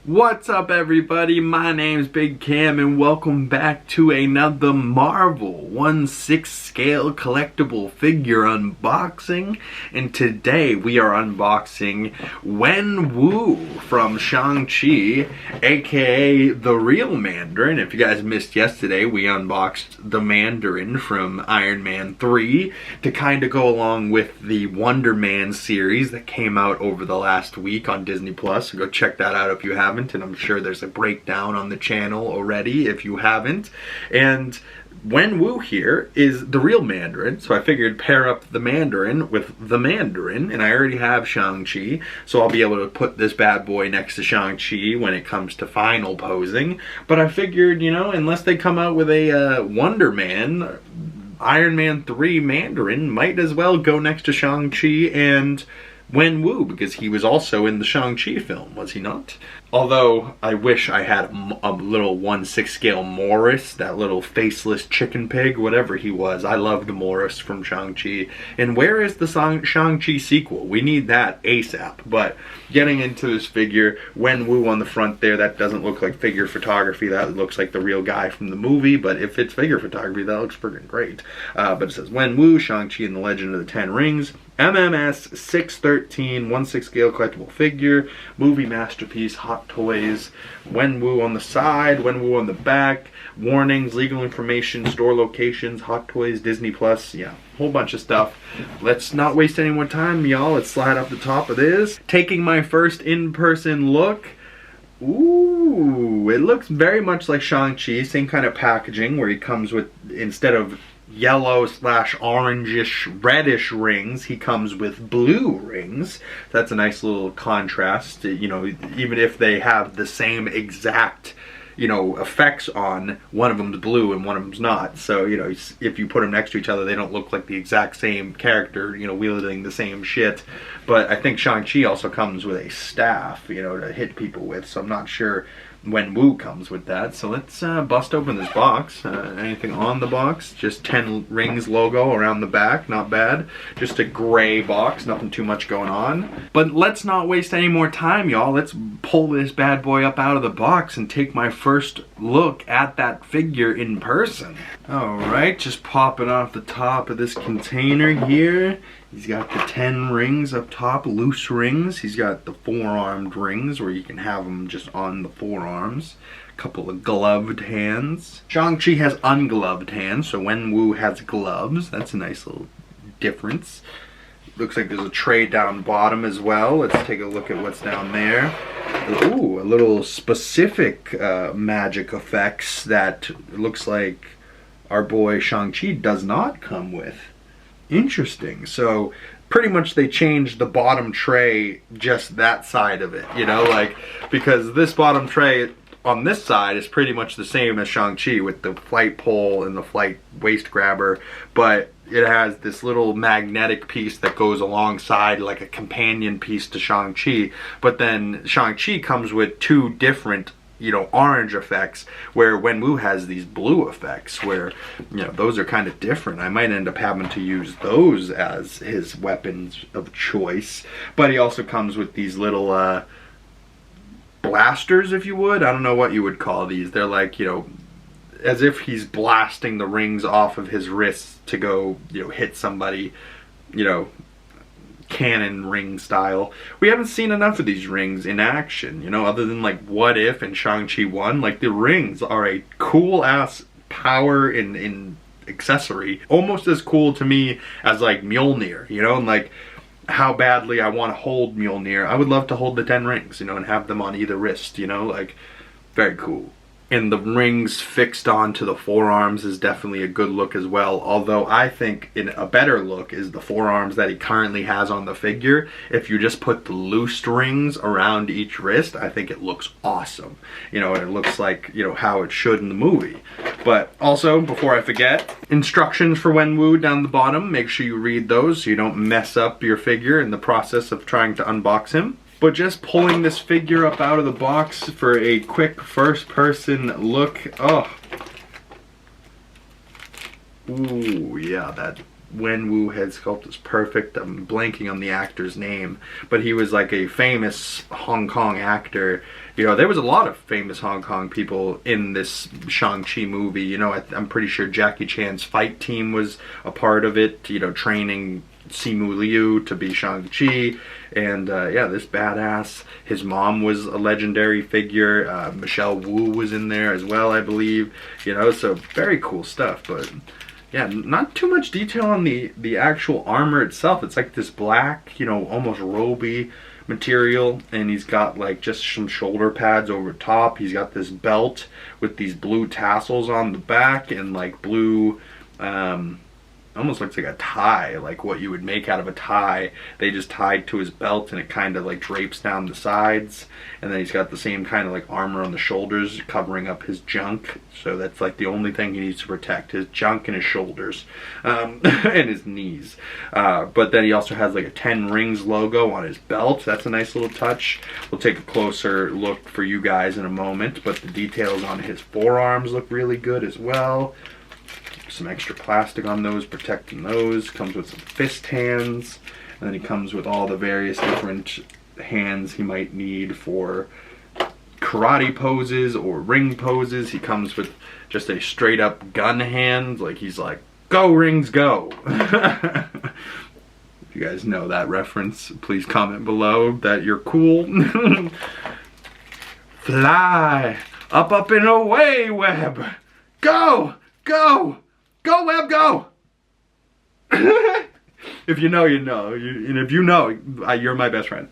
What's up, everybody? My name's Big Cam and welcome back to another Marvel 1/6 scale collectible figure unboxing. And today we are unboxing Wenwu from Shang-Chi, aka the real Mandarin. If you guys missed yesterday, we unboxed the Mandarin from Iron Man 3 to kind of go along with the Wonder Man series that came out over the last week on Disney+. So go check that out if you haven't. And I'm sure there's a breakdown on the channel already if you haven't. And Wenwu here is the real Mandarin, so I figured pair up the Mandarin with the Mandarin, and I already have Shang-Chi, so I'll be able to put this bad boy next to Shang-Chi when it comes to final posing. But I figured, you know, unless they come out with a Wonder Man, Iron Man 3 Mandarin might as well go next to Shang-Chi and Wenwu, because he was also in the Shang-Chi film, was he not? Although, I wish I had a little 1/6 scale Morris, that little faceless chicken pig, whatever he was. I loved Morris from Shang-Chi. And where is the Shang-Chi sequel? We need that ASAP. But getting into this figure, Wenwu on the front there, that doesn't look like figure photography. That looks like the real guy from the movie. But if it's figure photography, that looks friggin' great. But it says Wenwu, Shang-Chi and the Legend of the Ten Rings. MMS 613, 1/6 scale collectible figure, movie masterpiece, Hot Toys, Wenwu on the side, Wenwu on the back, warnings, legal information, store locations, Hot Toys, Disney+, yeah, whole bunch of stuff. Let's not waste any more time, y'all. Let's slide up the top of this. Taking my first in-person look. Ooh, it looks very much like Shang-Chi, same kind of packaging where he comes with, instead of yellow/orangish reddish rings, he comes with blue rings. That's a nice little contrast, you know, even if they have the same exact, you know, effects on, one of them's blue and one of them's not. So, you know, if you put them next to each other, they don't look like the exact same character, you know, wielding the same shit. But I think Shang-Chi also comes with a staff, you know, to hit people with, so I'm not sure Wenwu comes with that. So let's bust open this box. Anything on the box? Just 10 Rings logo around the back, not bad. Just a gray box, nothing too much going on. But let's not waste any more time, y'all. Let's pull this bad boy up out of the box and take my first look at that figure in person. Alright, just popping off the top of this container here. He's got the 10 rings up top, loose rings. He's got the four-armed rings where you can have them just on the forearms. A couple of gloved hands. Shang-Chi has ungloved hands, so Wenwu has gloves. That's a nice little difference. Looks like there's a tray down bottom as well. Let's take a look at what's down there. Ooh, a little specific magic effects that looks like our boy Shang-Chi does not come with. Interesting. So pretty much they changed the bottom tray, just that side of it, you know, like, because this bottom tray on this side is pretty much the same as Shang-Chi with the flight pole and the flight waist grabber, but it has this little magnetic piece that goes alongside, like a companion piece to Shang-Chi. But then Shang-Chi comes with two different, you know, orange effects, where Wenwu has these blue effects where, you know, those are kind of different. I might end up having to use those as his weapons of choice. But he also comes with these little blasters, if you would. I don't know what you would call these. They're like, you know, as if he's blasting the rings off of his wrists to go, you know, hit somebody, you know, cannon ring style. We haven't seen enough of these rings in action, you know, other than like What If and Shang-Chi 1. Like, the rings are a cool ass power in accessory, almost as cool to me as like Mjolnir, you know, and like how badly I want to hold Mjolnir. I would love to hold the 10 rings, you know, and have them on either wrist, you know, like, very cool. And the rings fixed onto the forearms is definitely a good look as well. Although I think a better look is the forearms that he currently has on the figure. If you just put the loose rings around each wrist, I think it looks awesome. You know, and it looks like, you know, how it should in the movie. But also, before I forget, instructions for Wenwu down the bottom. Make sure you read those so you don't mess up your figure in the process of trying to unbox him. But just pulling this figure up out of the box for a quick first-person look. Oh. Ooh, yeah, that Wenwu head sculpt is perfect. I'm blanking on the actor's name, but he was like a famous Hong Kong actor, You know, there was a lot of famous Hong Kong people in this Shang-Chi movie. You know, I'm pretty sure Jackie Chan's fight team was a part of it, you know, training SIMU Liu to be Shang-Chi. And yeah, this badass, his mom was a legendary figure. Michelle Wu was in there as well, I believe. You know, so very cool stuff. But yeah, not too much detail on the actual armor itself. It's like this black, you know, almost roby material, and he's got like just some shoulder pads over top. He's got this belt with these blue tassels on the back and like blue almost looks like a tie, like what you would make out of a tie. They just tied to his belt, and it kind of like drapes down the sides. And then he's got the same kind of like armor on the shoulders covering up his junk. So that's like the only thing he needs to protect, his junk and his shoulders, and his knees. But then he also has like a 10 rings logo on his belt. That's a nice little touch. We'll take a closer look for you guys in a moment, but the details on his forearms look really good as well. Some extra plastic on those, protecting those. Comes with some fist hands, and then he comes with all the various different hands he might need for karate poses or ring poses. He comes with just a straight up gun hand, like he's like, go rings go. If you guys know that reference, please comment below that you're cool. Fly up and away, Web. Go, go. Go, Web, go! If you know, you know. And if you know, you're my best friend.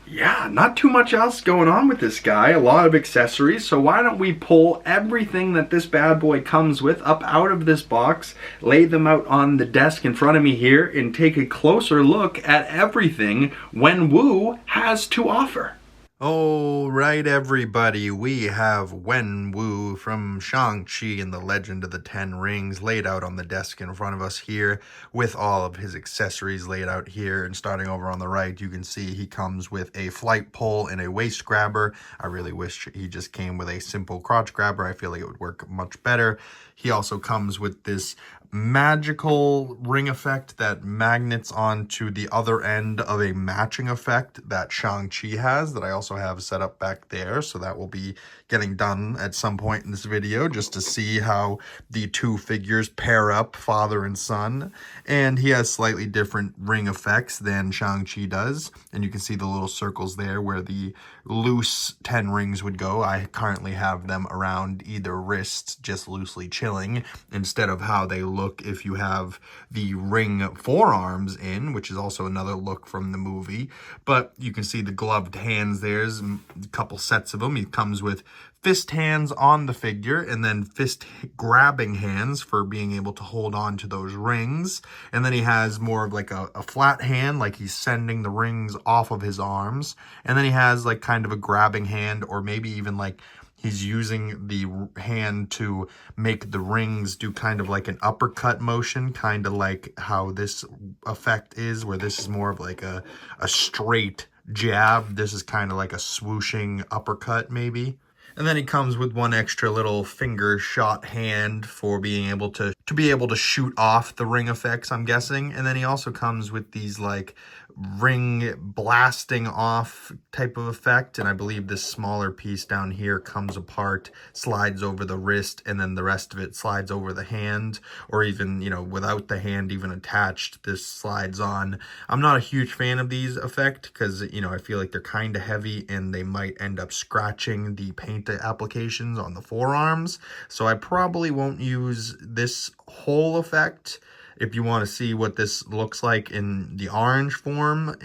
Yeah, not too much else going on with this guy. A lot of accessories. So why don't we pull everything that this bad boy comes with up out of this box, lay them out on the desk in front of me here, and take a closer look at everything Wenwu has to offer. All right, everybody, we have Wenwu from Shang-Chi and the Legend of the Ten Rings laid out on the desk in front of us here with all of his accessories laid out here. And starting over on the right, you can see he comes with a flight pole and a waist grabber. I really wish he just came with a simple crotch grabber. I feel like it would work much better. He also comes with this magical ring effect that magnets onto the other end of a matching effect that Shang-Chi has, that I also have set up back there. So that will be getting done at some point in this video, just to see how the two figures pair up, father and son. And he has slightly different ring effects than Shang-Chi does. And you can see the little circles there where the loose 10 rings would go. I currently have them around either wrist, just loosely chilling, instead of how they look if you have the ring forearms in, which is also another look from the movie. But you can see the gloved hands. There's a couple sets of them. He comes with fist hands on the figure, and then fist grabbing hands for being able to hold on to those rings. And then he has more of like a flat hand, like he's sending the rings off of his arms. And then he has like kind of a grabbing hand, or maybe even like he's using the hand to make the rings do kind of like an uppercut motion, kind of like how this effect is, where this is more of like a straight jab. This is kind of like a swooshing uppercut maybe. And then he comes with one extra little finger shot hand for being able to be able to shoot off the ring effects, I'm guessing. And then he also comes with these like ring blasting off type of effect. And I believe this smaller piece down here comes apart, slides over the wrist, and then the rest of it slides over the hand, or even, you know, without the hand even attached, this slides on. I'm not a huge fan of these effect because, you know, I feel like they're kind of heavy and they might end up scratching the paint applications on the forearms. So I probably won't use this whole effect. If you want to see what this looks like in the orange form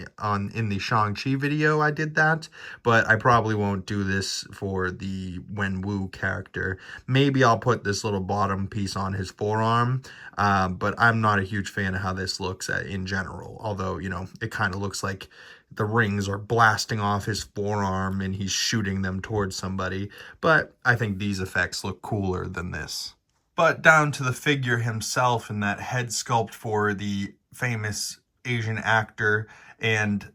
in the Shang-Chi video, I did that. But I probably won't do this for the Wenwu character. Maybe I'll put this little bottom piece on his forearm. But I'm not a huge fan of how this looks in general. Although, you know, it kind of looks like the rings are blasting off his forearm and he's shooting them towards somebody. But I think these effects look cooler than this. But down to the figure himself and that head sculpt for the famous Asian actor, and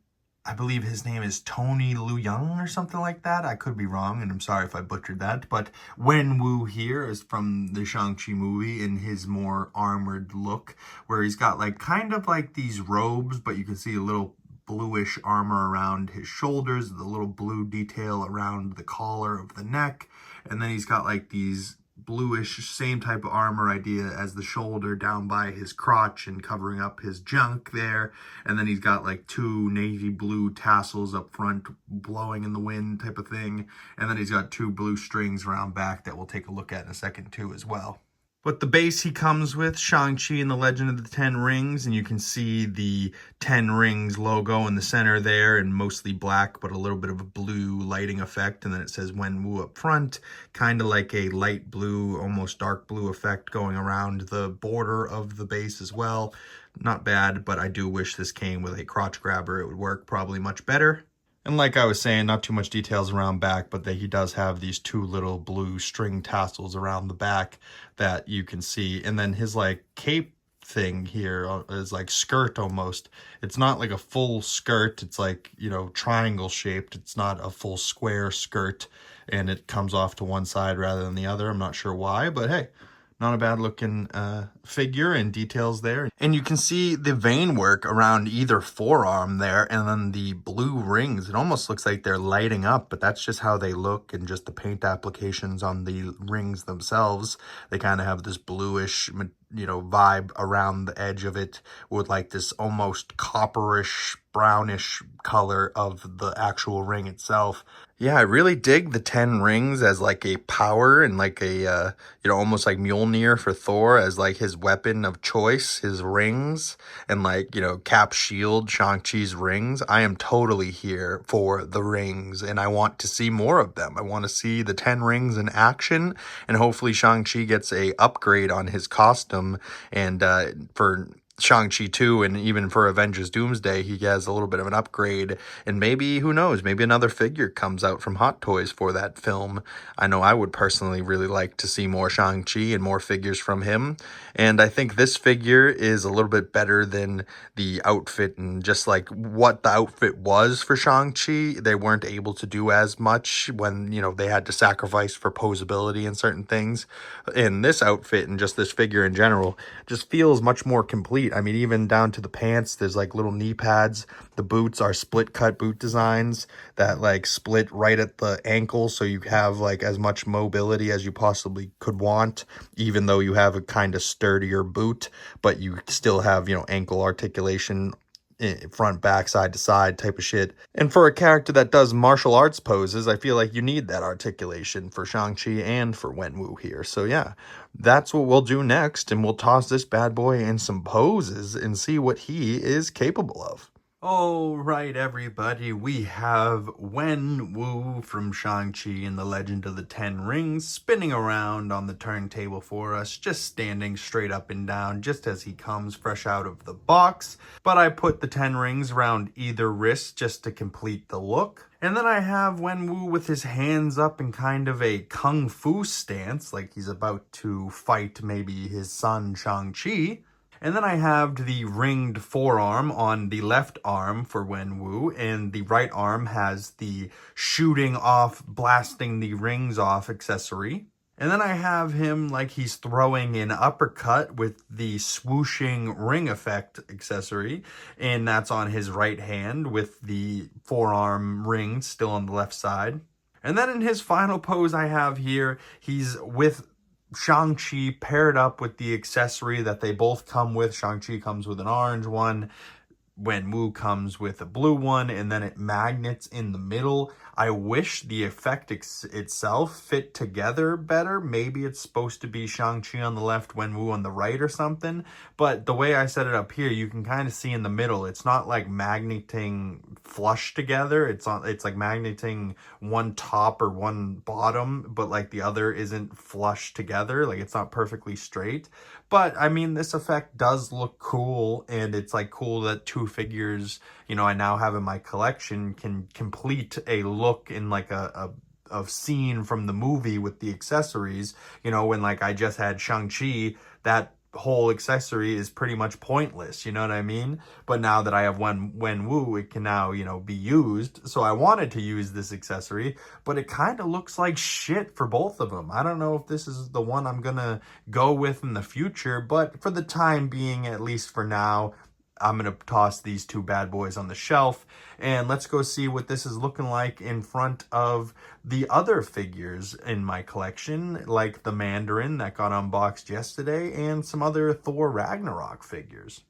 I believe his name is Tony LEUNG or something like that. I could be wrong, and I'm sorry if I butchered that. But Wenwu here is from the Shang-Chi movie in his more armored look, where he's got like kind of like these robes, but you can see a little bluish armor around his shoulders, the little blue detail around the collar of the neck, and then he's got like these bluish, same type of armor idea as the shoulder down by his crotch and covering up his junk there. And then he's got like two navy blue tassels up front blowing in the wind type of thing. And then he's got two blue strings around back that we'll take a look at in a second too as well. But the base he comes with, Shang-Chi and the Legend of the Ten Rings, and you can see the 10 Rings logo in the center there, and mostly black, but a little bit of a blue lighting effect, and then it says Wenwu up front, kind of like a light blue, almost dark blue effect going around the border of the base as well. Not bad, but I do wish this came with a crotch grabber. It would work probably much better. And like I was saying, not too much details around back, but he does have these two little blue string tassels around the back that you can see. And then his like cape thing here is like skirt almost. It's not like a full skirt. It's like, you know, triangle shaped. It's not a full square skirt, and it comes off to one side rather than the other. I'm not sure why, but hey. Not a bad looking figure and details there. And you can see the vein work around either forearm there, and then the blue rings. It almost looks like they're lighting up, but that's just how they look, and just the paint applications on the rings themselves. They kind of have this bluish, you know, vibe around the edge of it with like this almost copperish, brownish color of the actual ring itself. Yeah, I really dig the 10 rings as like a power and like a, you know, almost like Mjolnir for Thor as like his weapon of choice, his rings, and like, you know, Cap's shield, Shang-Chi's rings. I am totally here for the rings, and I want to see more of them. I want to see the 10 rings in action, and hopefully Shang-Chi gets a upgrade on his costume, and for Shang-Chi 2 and even for Avengers Doomsday, he has a little bit of an upgrade, and maybe, who knows, maybe another figure comes out from Hot Toys for that film. I know I would personally really like to see more Shang-Chi and more figures from him, and I think this figure is a little bit better than the outfit, and just like what the outfit was for Shang-Chi, they weren't able to do as much when, you know, they had to sacrifice for posability and certain things. In this outfit and just this figure in general just feels much more complete. I mean, even down to the pants, there's like little knee pads. The boots are split cut boot designs that like split right at the ankle, so you have like as much mobility as you possibly could want, even though you have a kind of sturdier boot, but you still have, you know, ankle articulation, front, back, side to side type of shit. And for a character that does martial arts poses, I feel like you need that articulation for Shang-Chi and for Wenwu here. So yeah, that's what we'll do next, and we'll toss this bad boy in some poses and see what he is capable of. All right, everybody, we have Wenwu from Shang-Chi and the Legend of the Ten Rings spinning around on the turntable for us, just standing straight up and down, just as he comes fresh out of the box. But I put the 10 rings around either wrist just to complete the look. And then I have Wenwu with his hands up in kind of a kung fu stance, like he's about to fight maybe his son Shang-Chi. And then I have the ringed forearm on the left arm for Wenwu, and the right arm has the shooting off, blasting the rings off accessory. And then I have him like he's throwing an uppercut with the swooshing ring effect accessory, and that's on his right hand with the forearm ring still on the left side. And then in his final pose I have here, he's with Shang-Chi paired up with the accessory that they both come with. Shang-Chi comes with an orange one, Wenwu comes with a blue one, and then it magnets in the middle. I wish the effect itself fit together better. Maybe it's supposed to be Shang-Chi on the left, Wenwu on the right or something. But the way I set it up here, you can kind of see in the middle, it's not like magneting flush together. It's like magneting one top or one bottom, but like the other isn't flush together. Like it's not perfectly straight. But I mean, this effect does look cool, and it's like cool that two figures, you know, I now have in my collection can complete a look in like a scene from the movie with the accessories. You know, when like I just had Shang-Chi, that whole accessory is pretty much pointless, you know what I mean? But now that I have Wenwu, it can now, you know, be used. So I wanted to use this accessory, but it kind of looks like shit for both of them. I don't know if this is the one I'm gonna go with in the future, but for the time being, at least for now, I'm going to toss these two bad boys on the shelf, and let's go see what this is looking like in front of the other figures in my collection, like the Mandarin that got unboxed yesterday and some other Thor Ragnarok figures.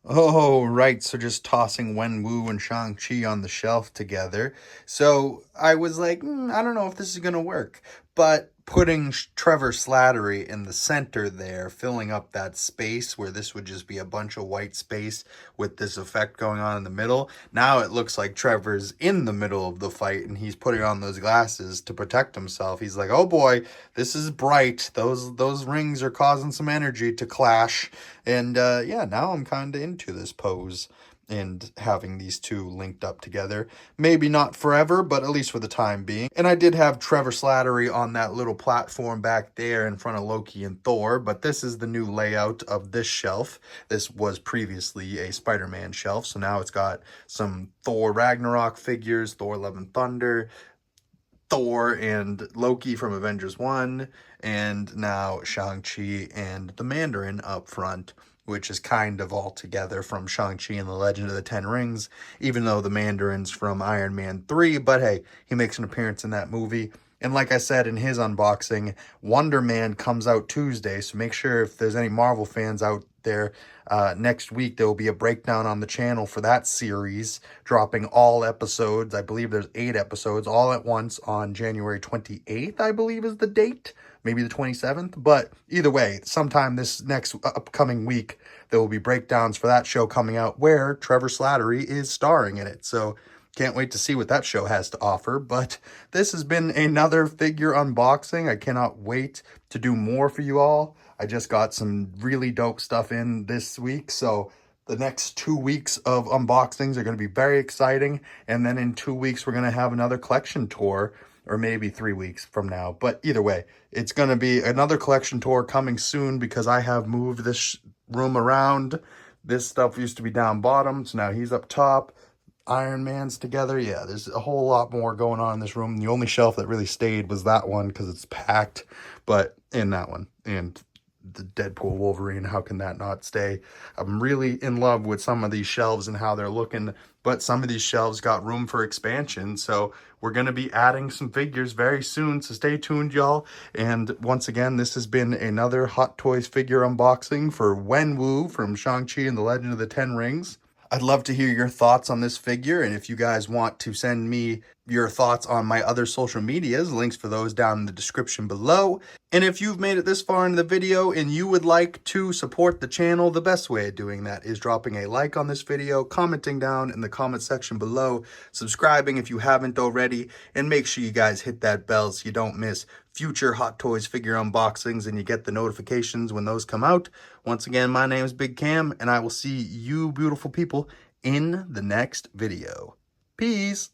Oh, right. So just tossing Wenwu and Shang-Chi on the shelf together. So I was like, I don't know if this is going to work. But putting Trevor Slattery in the center there, filling up that space where this would just be a bunch of white space with this effect going on in the middle. Now it looks like Trevor's in the middle of the fight and he's putting on those glasses to protect himself. He's like, oh boy, this is bright. Those rings are causing some energy to clash. And yeah, now I'm kind of into this pose and having these two linked up together. Maybe not forever, but at least for the time being. And I did have Trevor Slattery on that little platform back there in front of Loki and Thor, but this is the new layout of this shelf. This was previously a Spider-Man shelf, so now it's got some Thor Ragnarok figures, Thor Love and Thunder, Thor and Loki from Avengers 1, and now Shang-Chi and the Mandarin up front, which is kind of all together from Shang-Chi and the Legend of the Ten Rings, even though the Mandarin's from Iron Man 3, but hey, he makes an appearance in that movie. And like I said in his unboxing, Wonder Man comes out Tuesday, so make sure if there's any Marvel fans out there, next week there will be a breakdown on the channel for that series, dropping all episodes. I believe there's 8 episodes all at once on January 28th, I believe is the date. Maybe the 27th, but either way, sometime this next upcoming week, there will be breakdowns for that show coming out where Trevor Slattery is starring in it. So can't wait to see what that show has to offer. But this has been another figure unboxing. I cannot wait to do more for you all. I just got some really dope stuff in this week, so the next 2 weeks of unboxings are going to be very exciting. And then in 2 weeks, we're going to have another collection tour, or maybe 3 weeks from now. But either way, it's going to be another collection tour coming soon because I have moved this room around. This stuff used to be down bottom, so now he's up top. Iron Man's together. Yeah, there's a whole lot more going on in this room. The only shelf that really stayed was that one because it's packed, but in that one. And the Deadpool Wolverine, how can that not stay? I'm really in love with some of these shelves and how they're looking, but some of these shelves got room for expansion, so we're going to be adding some figures very soon, so stay tuned, y'all. And once again, this has been another Hot Toys figure unboxing for Wenwu from Shang-Chi and the Legend of the Ten Rings. I'd love to hear your thoughts on this figure, and if you guys want to send me your thoughts on my other social medias, links for those down in the description below. And if you've made it this far into the video and you would like to support the channel, the best way of doing that is dropping a like on this video, commenting down in the comment section below, subscribing if you haven't already, and make sure you guys hit that bell so you don't miss future Hot Toys figure unboxings and you get the notifications when those come out. Once again, my name is Big Cam, and I will see you beautiful people in the next video. Peace!